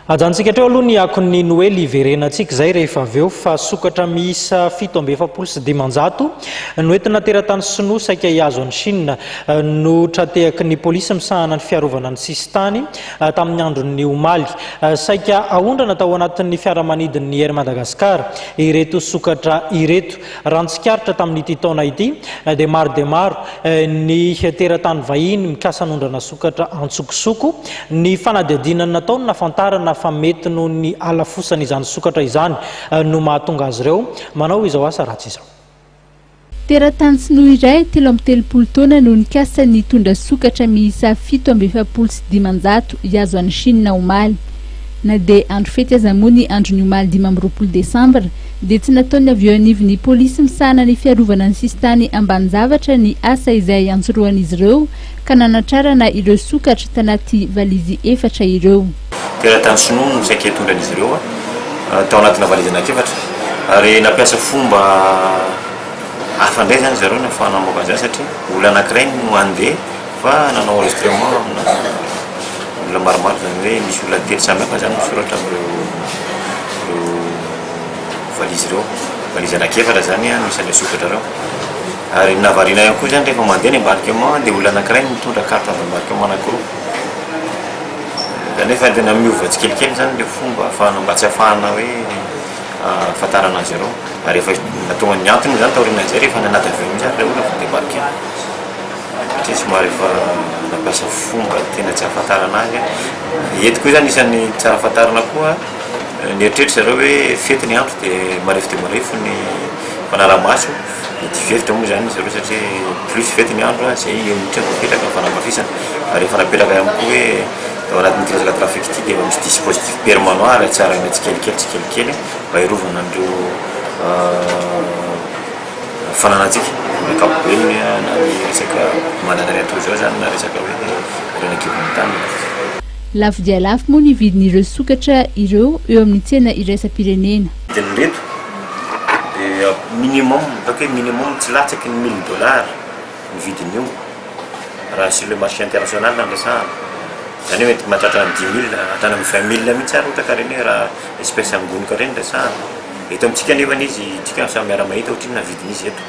Ajantsika treo aloha ny akon'ny Noely iverenantsika zay rehefa avy eo fa sokatra miisa 7,700 no entina teratany sinoa saika hiazo any Chine no tratehaky ny polisy misahana ny fiarovana ny sistany tamin'ny andron'ny omaly saika aondrana tao anatin'ny fiaramanidin'ny Air Madagascar ireto sokatra ireto rantsikaritra tamin'ity taona ity de maro ny teratany vahiny mikasa anondrana sokatra antsokosoko ny fanadihadinana nataony nafantarana fa mety no ny alafosany izany sokatra izany no mahatonga azy ireo manao izao asa ratsy izao. Teratany sinoa iray 13 taona no nikasa nitondra sokatra miisa 7,700 hiazo any Chine omaly. Na de andro fety aza moa ny andron'ny omaly 12 Desambra dia tsy nataony avy eo anivon'ny polisy misahana ny fiarovana ny sistany ambaninjavatra ny asa izay antsoroan'izy ireo ka nanatrarana ireo sokatra tanaty valizy 4 ireo. Teratany sinoa no saika hitondran'izy ireo tao anatina valizy anankiefatra ary nampiasa fomba hafa indray zany zareo nahafahana mamoaka an'izany satria olona anankiray no andeha fa nanao enregistrement olona maromaro zany hoe misy olona telo samy hafa zany misoratra amin'ireo valizy ireo valizy anankiefatra zany misy an'ilay sokatra ireo ary navarina ihany koa zany rehefa mandeha ny embarquement dia olona anankiray mitondra carte d'embarquement anankiroa zany efa tena miova tsikelikely zany le fomba ahafahana mba tsy ahafahana hoe ahafantarana azy ireo ary efa natonga ny antony zany taorinan'izay rehefa nanaty avion mihitsy ary olona fa débarqué satria somary efa nampiasa fomba tena tsy ahafantarana azy eto koa zany isan'ny tsara ahafantarana koa ny eritreritry zareo hoe fety ny andro dia marefo ny fanaramaso ty fefitra moa zany zareo satria plus fety ny andro zay mitra mipetraka ny fanamafisana ary efa napetraka ihany koa hoe ao anatin'ny resaka trafic ity dia misy dispositif permanoir tsara ina tsikelikely mba hirovana andreo fananantsika ankapobeny na ny resaka mananareto zao zany na resaka hoe renakivony tany. Lafo dia lafo moa ny vidin'ireo sokatra ireo eo amin'ny tsena iraisam-pirenena. Vidiny reto dia minimum donc minimum tsy latsaky ny $1000 ny vidiny io raha sur le marché international nandrasahana zany hoe mety mahatratra ny 10 000 hatrany amin'ny 20 000 mihitsy ary ohatra kareny hoe raha espèce angonika reny resahana eto amintsika nefa izy tsika samy miara-mahita ohatriny na vidiny izy eto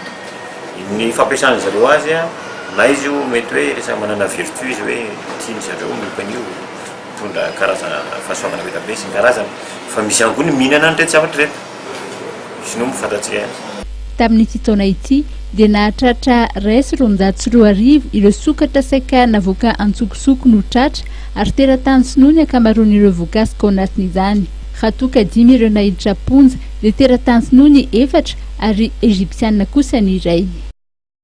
ny fampiasana zareo azy na izy io mety hoe rehefa manana vertu izy hoe tiany zareo miopan'io mitondra karazana fahasoavana be be sy ny karazana fa misy ihany koa ny mihinana ny reto zavatra reto sinoa mifantatsika tamin'ity taona ity dia nahatratra R904 ireo sokatra saika navoaka antsokosoko no tratra ary teratany sinoa ny ankamaroan'ireo voakasika ao anatin'izany hatoka 5 ireo nahiditra ponja dia teratany sinoa ny 4 ary Egyptianina kosa ny iray.